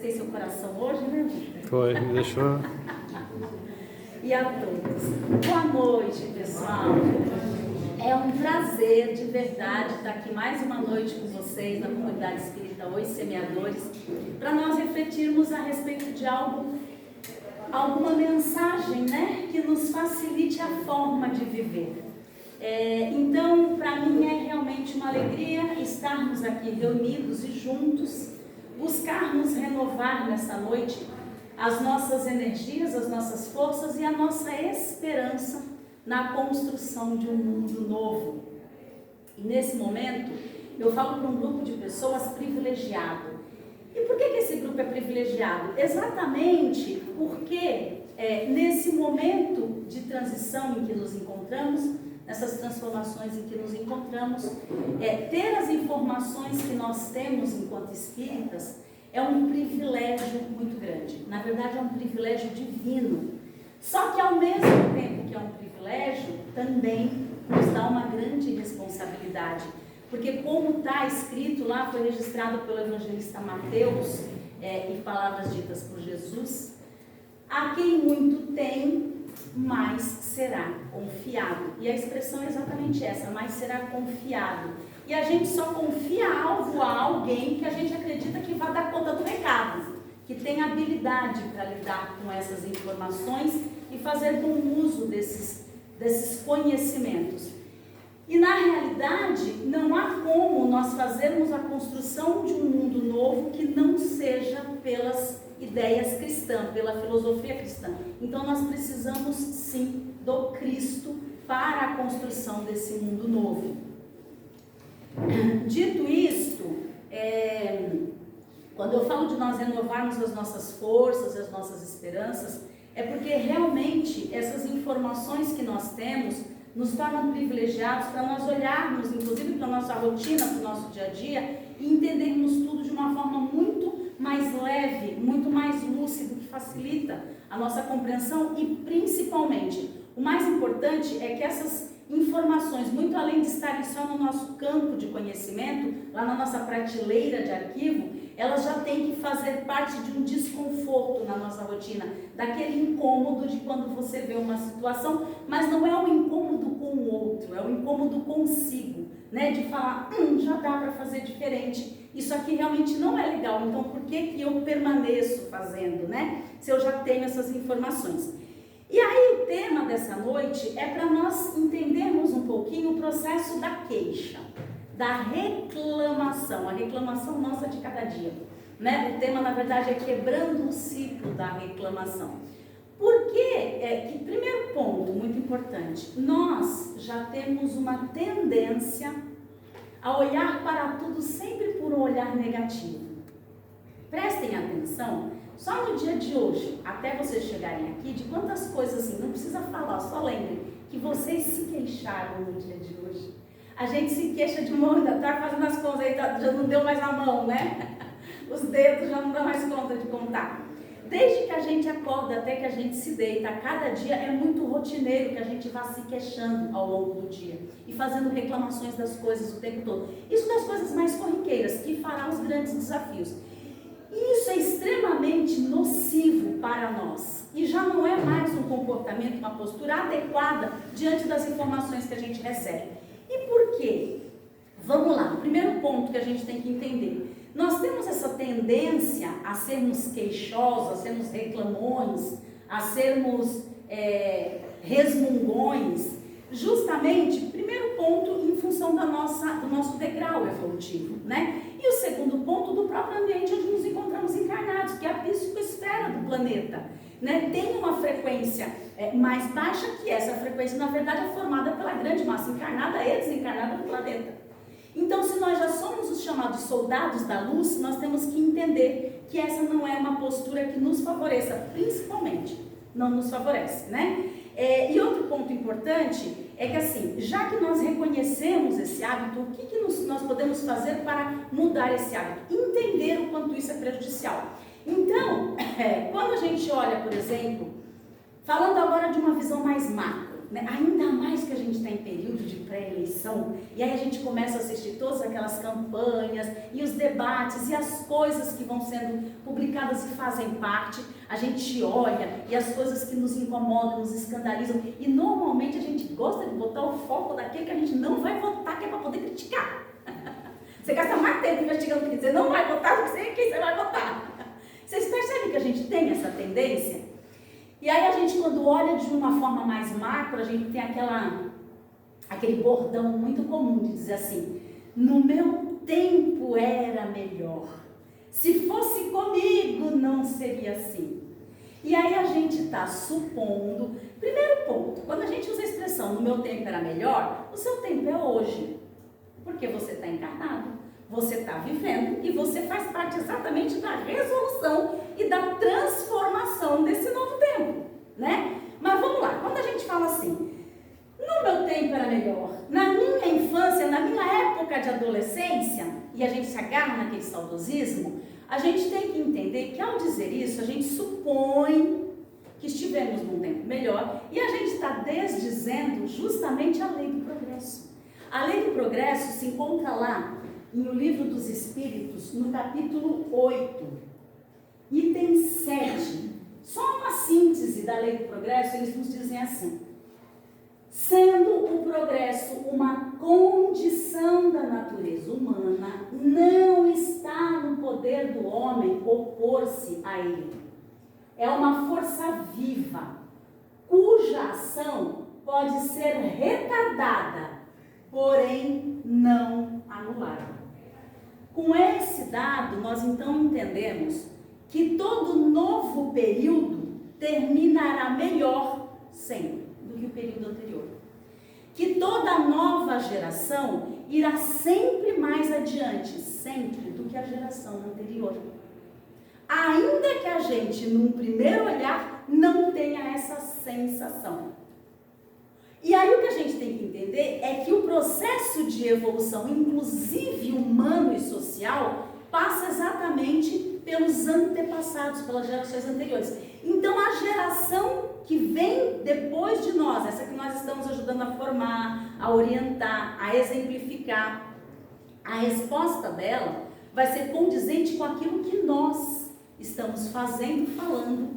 Tem seu coração hoje, né? Foi, me deixou. E a todos. Boa noite, pessoal. É um prazer de verdade estar aqui mais uma noite com vocês na comunidade espírita Os Semeadores, para nós refletirmos a respeito de alguma mensagem, né, que nos facilite a forma de viver. Então, para mim é realmente uma alegria estarmos aqui reunidos e juntos, buscarmos renovar nessa noite as nossas energias, as nossas forças e a nossa esperança na construção de um mundo novo. E nesse momento, eu falo para um grupo de pessoas privilegiado. E por que esse grupo é privilegiado? Exatamente porque nesse momento de transição em que nos encontramos, nessas transformações em que nos encontramos, ter as informações que nós temos enquanto espíritas é um privilégio muito grande. Na verdade, é um privilégio divino. Só que, ao mesmo tempo que é um privilégio, também nos dá uma grande responsabilidade. Porque, como está escrito lá, foi registrado pelo evangelista Mateus, e palavras ditas por Jesus, a quem muito tem, mais será confiado. E a expressão é exatamente essa, mais será confiado. E a gente só confia algo a alguém que a gente acredita que vai dar conta do recado, que tem habilidade para lidar com essas informações e fazer bom uso desses conhecimentos. E na realidade, não há como nós fazermos a construção de um mundo novo que não seja pelas ideias cristãs, pela filosofia cristã. Então nós precisamos sim do Cristo para a construção desse mundo novo. Dito isto, quando eu falo de nós renovarmos as nossas forças, as nossas esperanças, é porque realmente essas informações que nós temos nos tornam privilegiados para nós olharmos, inclusive para a nossa rotina, para o nosso dia a dia, e entendermos tudo de uma forma muito mais leve, muito mais lúcido, que facilita a nossa compreensão e, principalmente, o mais importante é que essas informações, muito além de estarem só no nosso campo de conhecimento, lá na nossa prateleira de arquivo, elas já têm que fazer parte de um desconforto na nossa rotina, daquele incômodo de quando você vê uma situação, mas não é um incômodo com o outro, é um incômodo consigo, né? De falar, já dá para fazer diferente, isso aqui realmente não é legal, então por que eu permaneço fazendo, né? Se eu já tenho essas informações. E aí o tema dessa noite é para nós entendermos um pouquinho o processo da queixa, da reclamação, a reclamação nossa de cada dia, né? O tema, na verdade, é quebrando o ciclo da reclamação. Por que, primeiro ponto, muito importante, nós já temos uma tendência a olhar para tudo sempre por um olhar negativo. Prestem atenção, só no dia de hoje, até vocês chegarem aqui, de quantas coisas assim, não precisa falar, só lembrem que vocês se queixaram no dia de hoje. A gente se queixa de mão, ainda tá fazendo as contas aí, já não deu mais a mão, né? Os dedos já não dão mais conta de contar. Desde que a gente acorda até que a gente se deita, cada dia é muito rotineiro que a gente vá se queixando ao longo do dia e fazendo reclamações das coisas o tempo todo. Isso das coisas mais corriqueiras, que fará os grandes desafios. Isso é extremamente nocivo para nós e já não é mais um comportamento, uma postura adequada diante das informações que a gente recebe. E por quê? Vamos lá, o primeiro ponto que a gente tem que entender. Nós temos essa tendência a sermos queixosos, a sermos reclamões, a sermos resmungões, justamente, primeiro ponto, em função do nosso degrau evolutivo, né? E o segundo ponto, do próprio ambiente onde nos encontramos encarnados, que é a psicosfera do planeta, né? Tem uma frequência mais baixa que essa frequência, na verdade, é formada pela grande massa encarnada e desencarnada do planeta. Então, se nós já somos os chamados soldados da luz, nós temos que entender que essa não é uma postura que nos favoreça, principalmente, não nos favorece, né? E outro ponto importante é que, assim, já que nós reconhecemos esse hábito, o que nós podemos fazer para mudar esse hábito? Entender o quanto isso é prejudicial. Então, quando a gente olha, por exemplo, falando agora de uma visão mais macro, né? Ainda mais que a gente está em período de pré-eleição, e aí a gente começa a assistir todas aquelas campanhas, e os debates, e as coisas que vão sendo publicadas e fazem parte, a gente olha, e as coisas que nos incomodam, nos escandalizam, e normalmente a gente gosta de botar o foco naquele que a gente não vai votar, que é para poder criticar. Você gasta mais tempo investigando o que você não vai votar do que quem você vai votar. Vocês percebem que a gente tem essa tendência? E aí a gente, quando olha de uma forma mais macro, a gente tem aquele bordão muito comum de dizer assim: no meu tempo era melhor. Se fosse comigo, não seria assim. E aí a gente está supondo, primeiro ponto, quando a gente usa a expressão no meu tempo era melhor, o seu tempo é hoje. Porque você está encarnado, você está vivendo e você faz parte exatamente da resolução e da transformação desse novo tempo, né? Mas vamos lá, quando a gente fala assim, no meu tempo era melhor, na minha infância, na minha época de adolescência, e a gente se agarra naquele saudosismo, a gente tem que entender que ao dizer isso, a gente supõe que estivemos num tempo melhor e a gente está desdizendo justamente a lei do progresso. A lei do progresso se encontra lá no Livro dos Espíritos, no capítulo 8, item 7. Só uma síntese da lei do progresso, eles nos dizem assim: sendo o progresso uma condição da natureza humana, não está no poder do homem opor-se a ele. É uma força viva, cuja ação pode ser retardada, porém não anulada. Com esse dado, nós então entendemos que todo novo período terminará melhor sempre do que o período anterior. Que toda nova geração irá sempre mais adiante, sempre, do que a geração anterior. Ainda que a gente, num primeiro olhar, não tenha essa sensação. E aí o que a gente tem que entender é que o processo de evolução, inclusive humano e social, passa exatamente pelos antepassados, pelas gerações anteriores. Então a geração que vem depois de nós, essa que nós estamos ajudando a formar, a orientar, a exemplificar, a resposta dela vai ser condizente com aquilo que nós estamos fazendo, falando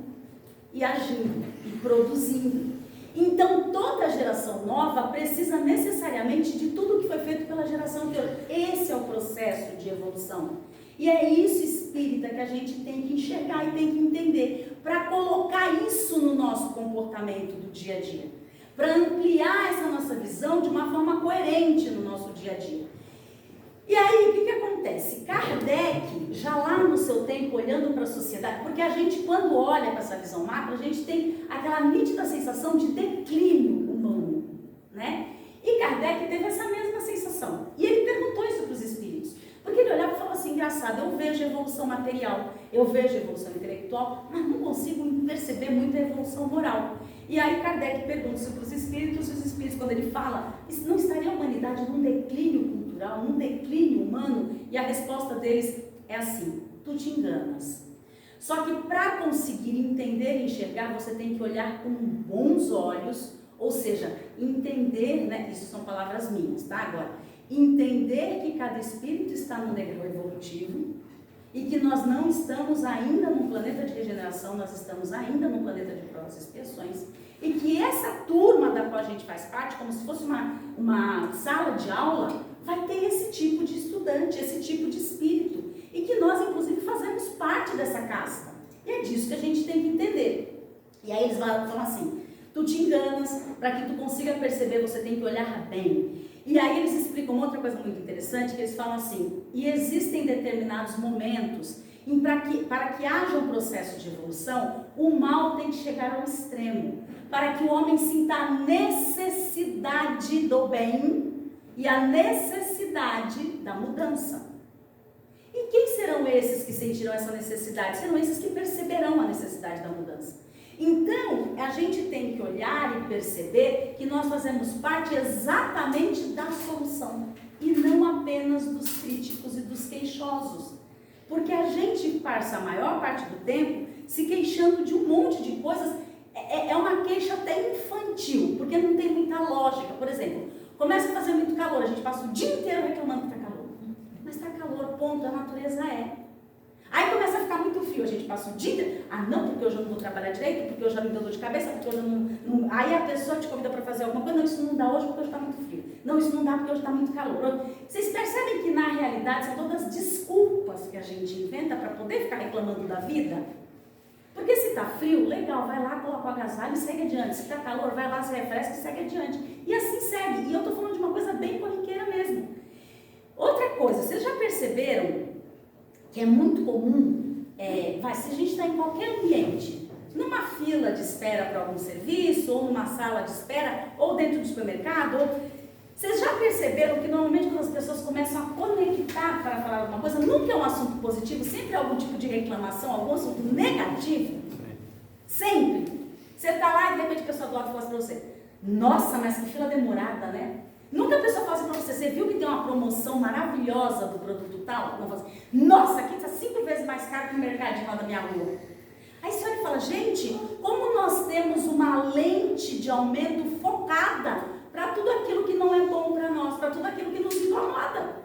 e agindo e produzindo. Então, toda geração nova precisa necessariamente de tudo que foi feito pela geração anterior. Esse é o processo de evolução. E é isso, espírita, que a gente tem que enxergar e tem que entender, para colocar isso no nosso comportamento do dia a dia, para ampliar essa nossa visão de uma forma coerente no nosso dia a dia. E aí, o que acontece? Kardec, já lá no seu tempo, olhando para a sociedade, porque a gente, quando olha para essa visão macro, a gente tem aquela nítida sensação de declínio humano, né? E Kardec teve essa mesma sensação. E ele perguntou isso para os espíritos. Porque ele olhava e falava assim: engraçado, eu vejo evolução material, eu vejo evolução intelectual, mas não consigo perceber muita evolução moral. E aí Kardec pergunta isso para os espíritos, e os espíritos, quando ele fala, não estaria a humanidade num declínio cultural, num declínio humano? E a resposta deles é assim: tu te enganas. Só que para conseguir entender e enxergar, você tem que olhar com bons olhos, ou seja, entender, né? Isso são palavras minhas, tá? Agora, entender que cada espírito está no degrau evolutivo e que nós não estamos ainda num planeta de regeneração, nós estamos ainda num planeta de provas e expiações, e que essa turma da qual a gente faz parte, como se fosse uma sala de aula, vai ter esse tipo de estudante, esse tipo de espírito, e que nós, inclusive, fazemos parte dessa casta. E é disso que a gente tem que entender. E aí eles falam assim: tu te enganas, para que tu consiga perceber, você tem que olhar bem. E aí eles explicam outra coisa muito interessante, que eles falam assim: e existem determinados momentos em para que haja um processo de evolução, o mal tem que chegar ao extremo, para que o homem sinta a necessidade do bem e a necessidade da mudança. E quem serão esses que sentirão essa necessidade? Serão esses que perceberão a necessidade da mudança. Então, a gente tem que olhar e perceber que nós fazemos parte exatamente da solução e não apenas dos críticos e dos queixosos. Porque a gente passa a maior parte do tempo se queixando de um monte de coisas é uma queixa até infantil, porque não tem muita lógica. Por exemplo, começa a fazer muito calor, a gente passa o dia inteiro reclamando que está calor. Mas está calor, ponto, a natureza é. Aí começa a ficar muito frio, a gente passa o dia inteiro, não, porque hoje eu não vou trabalhar direito, porque hoje já me deu dor de cabeça, porque hoje eu não... Aí a pessoa te convida para fazer alguma coisa, não, isso não dá hoje porque hoje está muito frio. Não, isso não dá porque hoje está muito calor. Vocês percebem que na realidade são todas desculpas que a gente inventa para poder ficar reclamando da vida? Porque se está frio, legal, vai lá, coloca o agasalho e segue adiante. Se está calor, vai lá, se refresca e segue adiante. E assim segue. E eu estou falando de uma coisa bem corriqueira mesmo. Outra coisa, vocês já perceberam que é muito comum, se a gente está em qualquer ambiente, numa fila de espera para algum serviço, ou numa sala de espera, ou dentro do supermercado, vocês já perceberam que normalmente quando as pessoas começam a conectar para falar alguma coisa, nunca é um assunto positivo, sempre é algum tipo de reclamação, algum assunto negativo? Sempre. Você está lá e de repente a pessoa do lado fala assim para você, nossa, mas que fila demorada, né? Nunca a pessoa fala assim para você, você viu que tem uma promoção maravilhosa do produto tal? Não fala assim, nossa, aqui está 5 vezes mais caro que o mercadinho lá da minha rua. Aí você olha e fala, gente, como nós temos uma lente de aumento focada para tudo aquilo que não é bom para nós, para tudo aquilo que nos incomoda.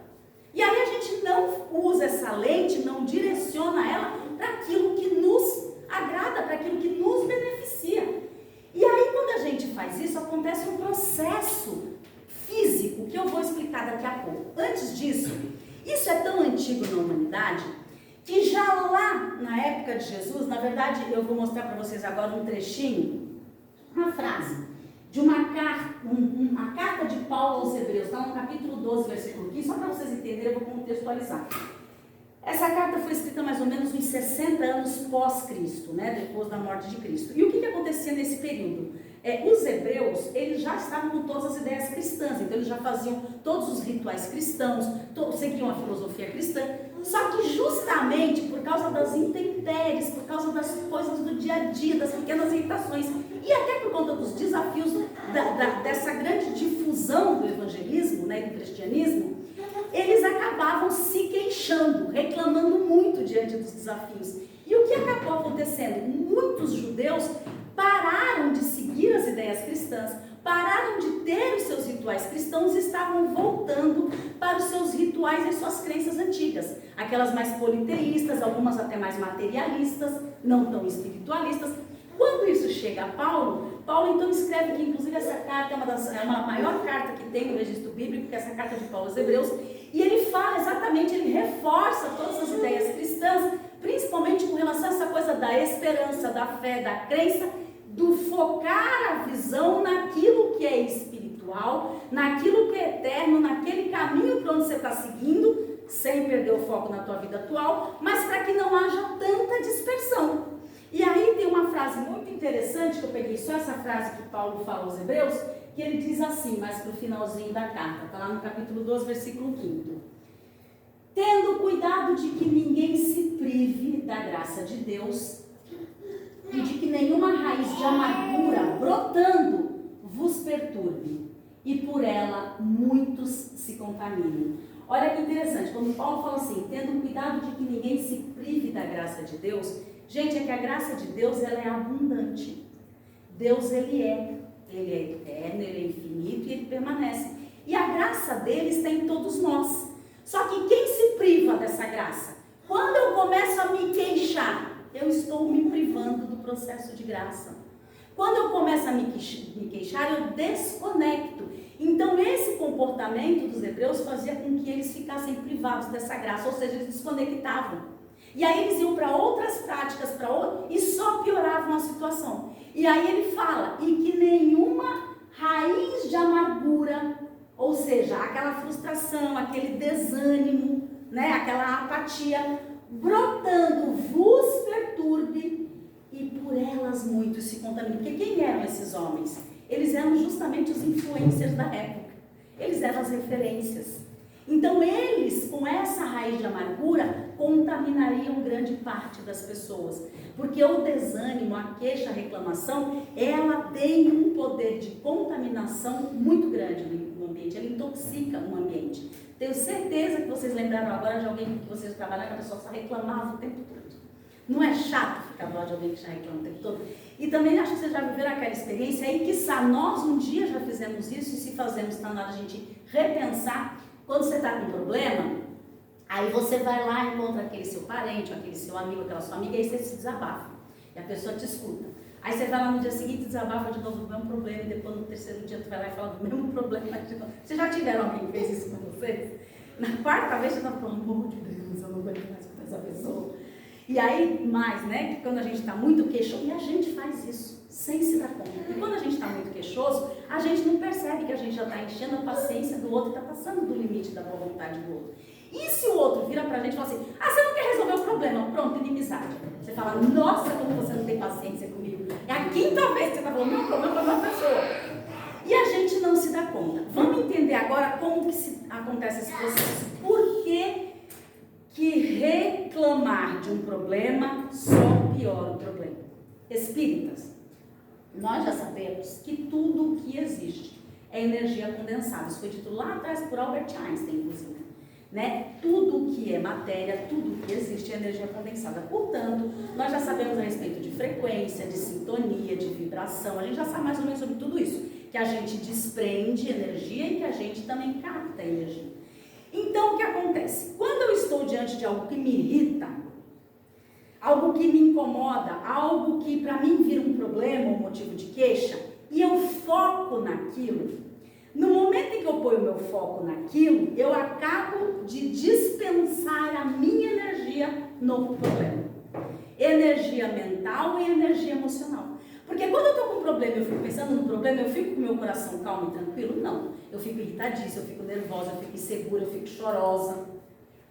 E aí a gente não usa essa lente, não direciona ela para aquilo que nos agrada, para aquilo que nos beneficia. E aí quando a gente faz isso, acontece um processo físico, que eu vou explicar daqui a pouco. Antes disso, isso é tão antigo na humanidade, que já lá na época de Jesus, na verdade eu vou mostrar para vocês agora um trechinho, uma frase, de uma carta, a carta de Paulo aos Hebreus, está no capítulo 12, versículo 15, só para vocês entenderem, eu vou contextualizar. Essa carta foi escrita mais ou menos uns 60 anos pós-Cristo, né, depois da morte de Cristo. E o que acontecia nesse período? Os hebreus, eles já estavam com todas as ideias cristãs, então eles já faziam todos os rituais cristãos, seguiam a filosofia cristã, só que justamente por causa das intempéries, por causa das coisas do dia a dia, das pequenas irritações, e até por conta dos desafios dessa grande difusão do evangelismo, né, do cristianismo, eles acabavam se queixando, reclamando muito diante dos desafios. E o que acabou acontecendo? Muitos judeus pararam de seguir as ideias cristãs, pararam de ter os seus rituais cristãos e estavam voltando para os seus rituais e suas crenças antigas. Aquelas mais politeístas, algumas até mais materialistas, não tão espiritualistas. Quando isso chega a Paulo então escreve que inclusive essa carta é uma maior carta que tem no registro bíblico, que é essa carta de Paulo aos Hebreus, e ele fala exatamente, ele reforça todas as ideias cristãs, principalmente com relação a essa coisa da esperança, da fé, da crença, do focar a visão naquilo que é espiritual, naquilo que é eterno, naquele caminho para onde você está seguindo, sem perder o foco na tua vida atual, mas para que não haja tanta dispersão. E aí tem uma frase muito interessante, que eu peguei só essa frase que Paulo fala aos Hebreus, que ele diz assim, mais para o finalzinho da carta, está lá no capítulo 12, versículo 5. Tendo cuidado de que ninguém se prive da graça de Deus, e de que nenhuma raiz de amargura brotando vos perturbe, e por ela muitos se contaminem. Olha que interessante, quando Paulo fala assim, tendo cuidado de que ninguém se prive da graça de Deus, gente, é que a graça de Deus, ela é abundante. Deus, ele é eterno, ele é infinito e ele permanece. E a graça dele está em todos nós. Só que quem se priva dessa graça? Quando eu começo a me queixar, eu estou me privando do processo de graça. Quando eu começo a me queixar, eu desconecto. Então, esse comportamento dos hebreus fazia com que eles ficassem privados dessa graça, ou seja, eles desconectavam. E aí eles iam para outras práticas, e só pioravam a situação. E aí ele fala, e que nenhuma raiz de amargura, ou seja, aquela frustração, aquele desânimo, né, aquela apatia, brotando, vos perturbe, e por elas muitos se contaminam. Porque quem eram esses homens? Eles eram justamente os influencers da época. Eles eram as referências. Então eles, com essa raiz de amargura, contaminariam grande parte das pessoas. Porque o desânimo, a queixa, a reclamação, ela tem um poder de contaminação muito grande no ambiente. Ela intoxica o ambiente. Tenho certeza que vocês lembraram agora de alguém que vocês trabalharam, que a pessoa só reclamava o tempo todo. Não é chato ficar do lado de alguém que já reclama o tempo todo. E também acho que vocês já viveram aquela experiência aí, quiçá nós um dia já fizemos isso, e se fazemos, está na hora de a gente repensar. Quando você está com um problema, aí você vai lá e encontra aquele seu parente, aquele seu amigo, aquela sua amiga, e aí você se desabafa. E a pessoa te escuta. Aí você vai lá no dia seguinte e desabafa de novo do mesmo problema, e depois no terceiro dia tu vai lá e fala do mesmo problema de novo. Vocês já tiveram alguém que fez isso com vocês? Na quarta vez você está falando, amor de Deus, eu não aguento mais com essa pessoa. E aí, mais, né, que quando a gente está muito queixoso, e a gente faz isso, sem se dar conta. E quando a gente está muito queixoso, a gente não percebe que a gente já está enchendo a paciência do outro, está passando do limite da boa vontade do outro. E se o outro vira pra gente e fala assim, você não quer resolver o problema, pronto, inimizade. Você fala, nossa, como você não tem paciência comigo. É a quinta vez que você está falando, meu problema é uma pessoa. E a gente não se dá conta. Vamos entender agora como que acontece esse processo. Por que reclamar de um problema só piora o problema? Espíritas, nós já sabemos que tudo o que existe é energia condensada. Isso foi dito lá atrás por Albert Einstein, inclusive. Né? Tudo que é matéria, tudo que existe é energia condensada. Portanto, nós já sabemos a respeito de frequência, de sintonia, de vibração. A gente já sabe mais ou menos sobre tudo isso. Que a gente desprende energia e que a gente também capta energia. Então, o que acontece? Quando eu estou diante de algo que me irrita, algo que me incomoda, algo que para mim vira um problema, um motivo de queixa, e eu foco naquilo, no momento em que eu ponho meu foco naquilo, eu acabo de dispensar a minha energia no problema. Energia mental e energia emocional. Porque quando eu estou com um problema, eu fico pensando no problema, eu fico com meu coração calmo e tranquilo? Não. Eu fico irritadíssima, eu fico nervosa, eu fico insegura, eu fico chorosa.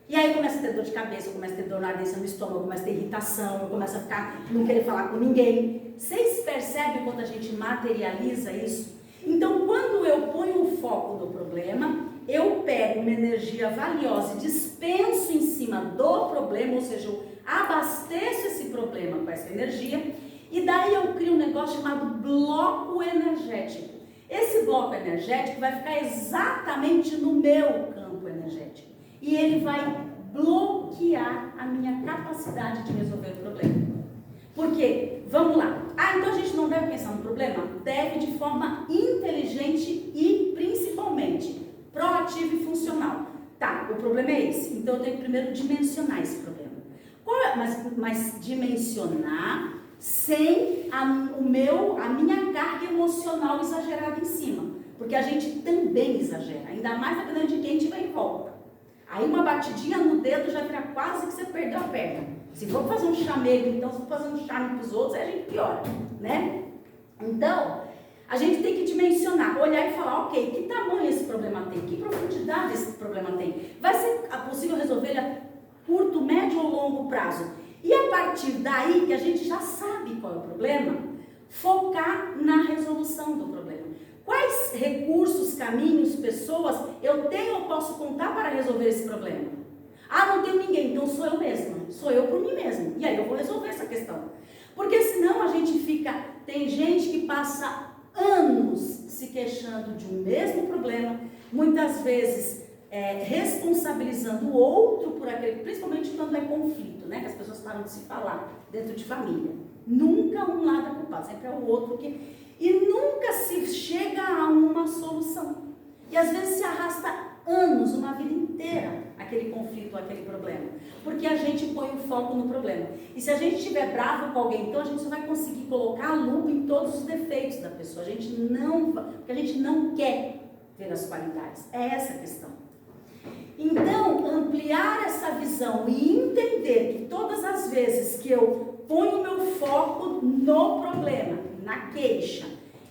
E aí eu começo a ter dor de cabeça, eu começo a ter dor na ardência no estômago, eu começo a ter irritação, eu começo a não querer falar com ninguém. Vocês percebem quando a gente materializa isso? Então, quando eu ponho o foco no problema, eu pego uma energia valiosa e dispenso em cima do problema, ou seja, eu abasteço esse problema com essa energia, e daí eu crio um negócio chamado bloco energético. Esse bloco energético vai ficar exatamente no meu campo energético. E ele vai bloquear a minha capacidade de resolver o problema. Por quê? Vamos lá. Então a gente não deve pensar no problema? Deve de forma inteligente e principalmente proativa e funcional. Tá, o problema é esse. Então eu tenho que primeiro dimensionar esse problema. Mas dimensionar sem a minha carga emocional exagerada em cima. Porque a gente também exagera. Ainda mais dependendo de quem tiver em volta. Aí uma batidinha no dedo já vira quase que você perdeu a perna. Se for fazer um chamego, então, se for fazer um charme para os outros, aí a gente piora, né? Então, a gente tem que dimensionar, olhar e falar, ok, que tamanho esse problema tem? Que profundidade esse problema tem? Vai ser possível resolver ele a curto, médio ou longo prazo? E a partir daí, que a gente já sabe qual é o problema, focar na resolução do problema. Quais recursos, caminhos, pessoas eu tenho ou posso contar para resolver esse problema? Não tenho ninguém, então sou eu mesma. Sou eu por mim mesma. E aí eu vou resolver essa questão. Porque senão a gente fica... Tem gente que passa anos se queixando de um mesmo problema, muitas vezes responsabilizando o outro por aquele... Principalmente quando é conflito, né? Que as pessoas param de se falar dentro de família. Nunca um lado é culpado, sempre é o outro que... E nunca se chega a uma solução. E às vezes se arrasta anos, uma vida inteira, aquele conflito, aquele problema. Porque a gente põe o foco no problema. E se a gente estiver bravo com alguém, então a gente só vai conseguir colocar a lupa em todos os defeitos da pessoa. Porque a gente não quer ver as qualidades. É essa a questão. Então, ampliar essa visão e entender que todas as vezes que eu ponho o meu foco no problema, na queixa,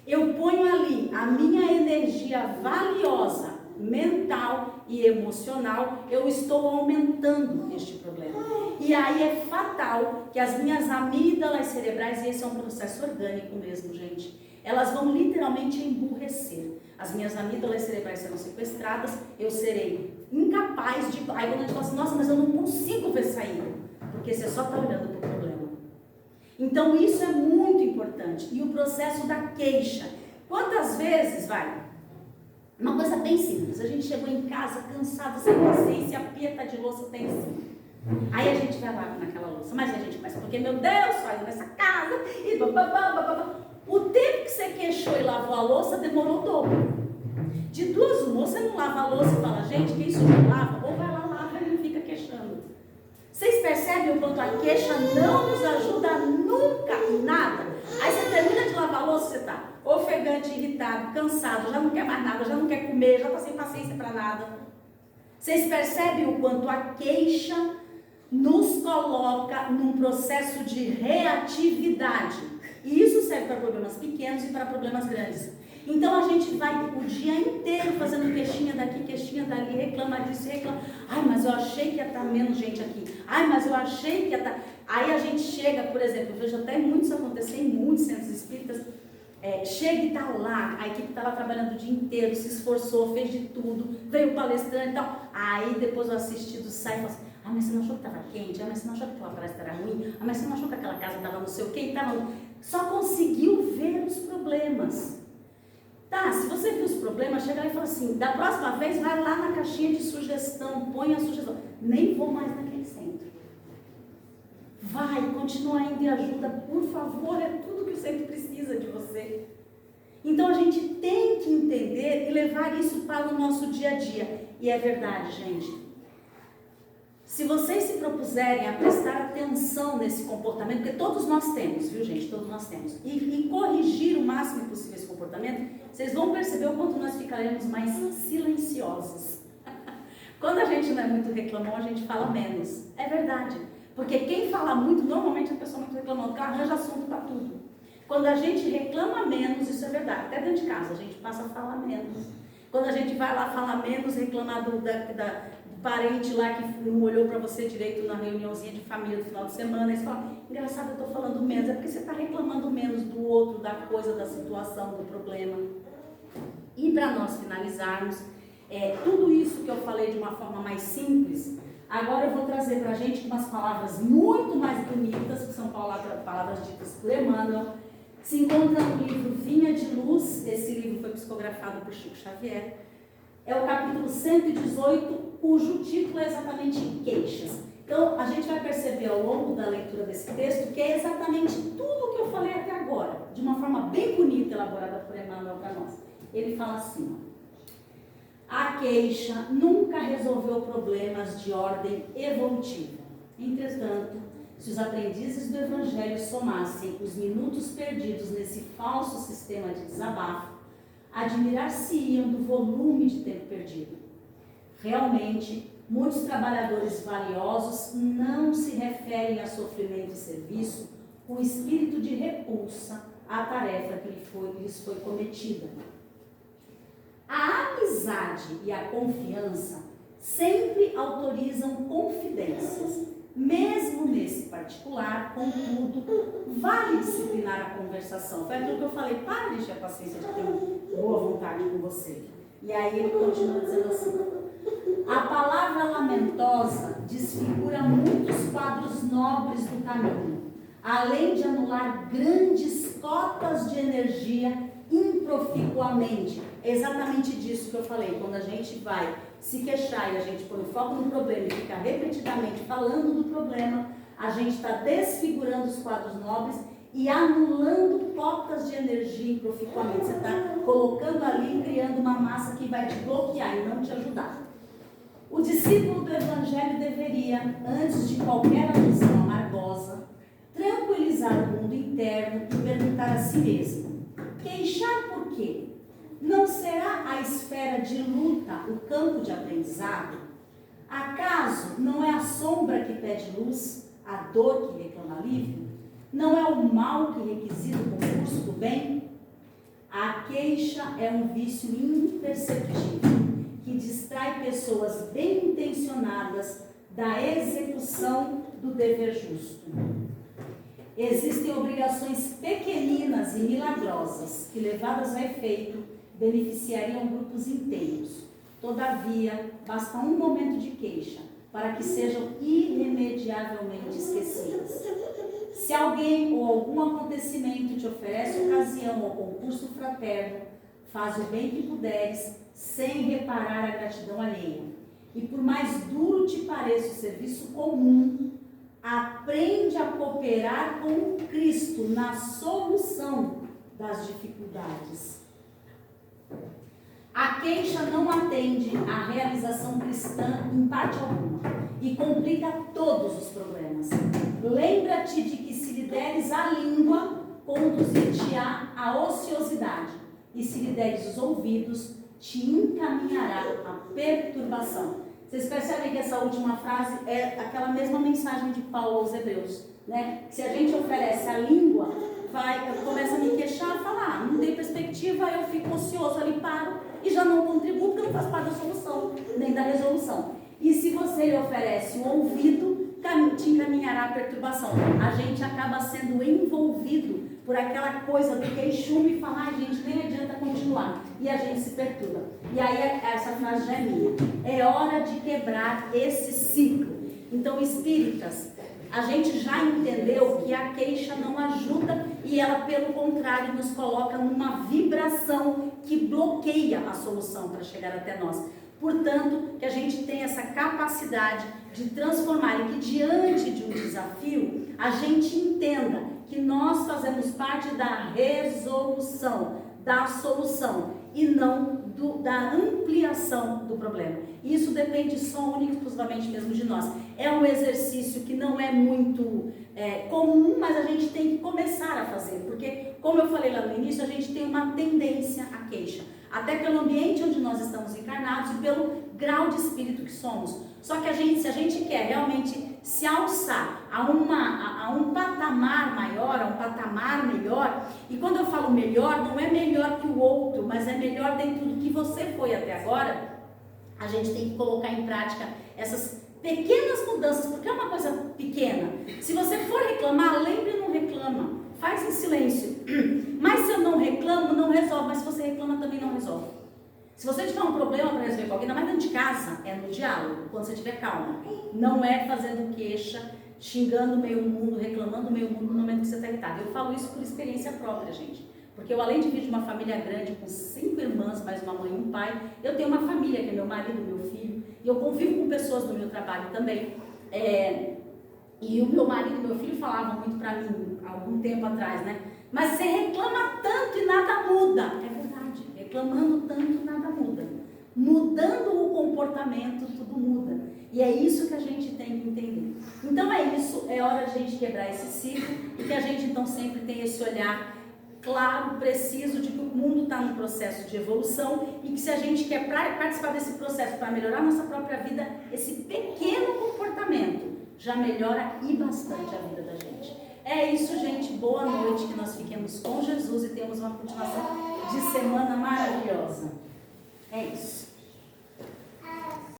eu ponho ali a minha energia valiosa, mental e emocional, eu estou aumentando este problema. E aí é fatal que as minhas amígdalas cerebrais, e esse é um processo orgânico mesmo, gente, elas vão literalmente emburrecer. As minhas amígdalas cerebrais serão sequestradas, eu serei incapaz de... Aí quando a gente fala assim, nossa, mas eu não consigo ver saída, porque você só está olhando para o problema. Então isso é muito importante. E o processo da queixa. Quantas vezes, uma coisa bem simples, a gente chegou em casa cansado, sem paciência, a pia está de louça, tem assim. Aí a gente vai lá naquela louça, mas a gente começa, porque meu Deus, saiu dessa casa, e bababá. O tempo que você queixou e lavou a louça demorou o dobro. De duas uma, você não lava a louça e fala, gente, quem sujou lava, ou vai lá, lava e não fica queixando. Vocês percebem o quanto a queixa não nos ajuda nunca em nada? Aí você termina de lavar a louça, você está ofegante, irritado, cansado, já não quer mais nada, já não quer comer, já está sem paciência para nada. Vocês percebem o quanto a queixa nos coloca num processo de reatividade? E isso serve para problemas pequenos e para problemas grandes. Então a gente vai o dia inteiro fazendo queixinha daqui, queixinha dali, reclama disso, reclama. Ai, mas eu achei que ia estar menos gente aqui. Ai, mas eu achei que ia estar... Aí a gente chega, por exemplo, eu vejo até muito isso acontecer em muitos centros espíritas. Chega e está lá, a equipe está lá trabalhando o dia inteiro, se esforçou, fez de tudo, veio o palestrante e tal. Aí depois o assistido sai e fala assim, ah, mas você não achou que estava quente? Ah, mas você não achou que aquela palestra era ruim? Ah, mas você não achou que aquela casa estava não sei o quê? Só conseguiu ver os problemas. Tá, se você viu os problemas, chega lá e fala assim, da próxima vez vai lá na caixinha de sugestão, põe a sugestão. Nem vou mais naquele centro. Vai, continua indo e ajuda, por favor, é tudo que o centro precisa de você. Então a gente tem que entender e levar isso para o nosso dia a dia. E é verdade, gente. Se vocês se propuserem a prestar atenção nesse comportamento, porque todos nós temos, viu gente, todos nós temos, e corrigir o máximo possível esse comportamento, vocês vão perceber o quanto nós ficaremos mais silenciosos. Quando a gente não é muito reclamão, a gente fala menos. É verdade. Porque quem fala muito, normalmente é a pessoa muito reclamão, porque arranja assunto para tudo. Quando a gente reclama menos, isso é verdade. Até dentro de casa, a gente passa a falar menos. Quando a gente vai lá falar menos, reclamar do parente lá que não olhou para você direito na reuniãozinha de família do final de semana, aí você fala, engraçado, eu estou falando menos, é porque você está reclamando menos do outro, da coisa, da situação, do problema. E para nós finalizarmos, tudo isso que eu falei de uma forma mais simples, agora eu vou trazer para a gente umas palavras muito mais bonitas, que são palavras ditas por Emmanuel, se encontra no livro Vinha de Luz. Esse livro foi psicografado por Chico Xavier. É o capítulo 118, cujo título é exatamente Queixas. Então, a gente vai perceber ao longo da leitura desse texto que é exatamente tudo o que eu falei até agora, de uma forma bem bonita, elaborada por Emmanuel para nós. Ele fala assim, a queixa nunca resolveu problemas de ordem evolutiva. Entretanto, se os aprendizes do Evangelho somassem os minutos perdidos nesse falso sistema de desabafo, admirar-se-iam do volume de tempo perdido. Realmente, muitos trabalhadores valiosos não se referem a sofrimento e serviço com espírito de repulsa à tarefa que lhes foi cometida. A amizade e a confiança sempre autorizam confidências. Mesmo nesse particular, contudo, vale disciplinar a conversação. Foi aquilo que eu falei, para de encher a paciência de ter boa vontade com você. E aí ele continua dizendo assim, a palavra lamentosa desfigura muitos quadros nobres do caminho, além de anular grandes cotas de energia improficuamente. É exatamente disso que eu falei, quando a gente vai se queixar e a gente põe o foco no problema e fica repetidamente falando do problema, a gente está desfigurando os quadros nobres e anulando cotas de energia improficuamente. Você está colocando ali, criando uma massa que vai te bloquear e não te ajudar. O discípulo do Evangelho deveria, antes de qualquer alusão amargosa, tranquilizar o mundo interno e perguntar a si mesmo, queixar por quê? Não será a esfera de luta o campo de aprendizado? Acaso não é a sombra que pede luz, a dor que reclama alívio? Não é o mal que requisita o concurso do bem? A queixa é um vício imperceptível que distrai pessoas bem intencionadas da execução do dever justo. Existem obrigações pequeninas e milagrosas que, levadas a efeito, beneficiariam grupos inteiros. Todavia, basta um momento de queixa para que sejam irremediavelmente esquecidas. Se alguém ou algum acontecimento te oferece ocasião ao concurso fraterno, faz o bem que puderes, sem reparar a gratidão alheia. e por mais duro te pareça o serviço comum, aprende a cooperar com Cristo na solução das dificuldades. A queixa não atende à realização cristã em parte alguma e complica todos os problemas. Lembra-te de que se lhe deres a língua, conduzir-te-á à ociosidade, e se lhe deres os ouvidos, te encaminhará à perturbação. Vocês percebem que essa última frase é aquela mesma mensagem de Paulo aos Hebreus, né? Se a gente oferece a língua, eu começo a me queixar, falar, não tem perspectiva, eu fico ocioso ali, paro e já não contribuo, porque não faz parte da solução, nem da resolução. E se você lhe oferece o ouvido, te encaminhará a perturbação. A gente acaba sendo envolvido por aquela coisa do queixume e falar, gente, nem adianta continuar. E a gente se perturba. E aí essa frase já é minha. É hora de quebrar esse ciclo. Então, espíritas, a gente já entendeu que a queixa não ajuda e ela, pelo contrário, nos coloca numa vibração que bloqueia a solução para chegar até nós. Portanto, que a gente tem essa capacidade de transformar e que diante de um desafio, a gente entenda que nós fazemos parte da resolução, da solução e não da ampliação do problema. Isso depende só única e exclusivamente mesmo de nós. É um exercício que não é muito comum, mas a gente tem que começar a fazer, porque, como eu falei lá no início, a gente tem uma tendência à queixa, até pelo ambiente onde nós estamos encarnados e pelo grau de espírito que somos. Só que se a gente quer realmente se alçar a um patamar maior, a um patamar melhor, e quando eu falo melhor, não é melhor que o outro, mas é melhor dentro do que você foi até agora, a gente tem que colocar em prática essas pequenas mudanças, porque é uma coisa pequena. Se você for reclamar, lembre, não reclama, faz em silêncio. Mas se eu não reclamo, não resolve, mas se você reclama, também não resolve. Se você tiver um problema para resolver com alguém, ainda mais dentro de casa, é no diálogo, quando você tiver calma. Não é fazendo queixa, xingando meio mundo, reclamando meio mundo no momento que você está irritado. Eu falo isso por experiência própria, gente. Porque eu, além de vir de uma família grande, com 5 irmãs, mais uma mãe e um pai, eu tenho uma família, que é meu marido, meu filho, e eu convivo com pessoas do meu trabalho também. E o meu marido e meu filho falavam muito para mim, há algum tempo atrás, né? Mas você reclama tanto e nada muda. É verdade, reclamando tanto nada muda. Mudando o comportamento, tudo muda. E é isso que a gente tem que entender. Então é isso, é hora de a gente quebrar esse ciclo e que a gente então sempre tem esse olhar claro, preciso de que o mundo está num processo de evolução e que se a gente quer participar desse processo para melhorar a nossa própria vida, esse pequeno comportamento já melhora e bastante a vida da gente. É isso, gente. Boa noite, que nós fiquemos com Jesus e temos uma continuação de semana maravilhosa. É isso.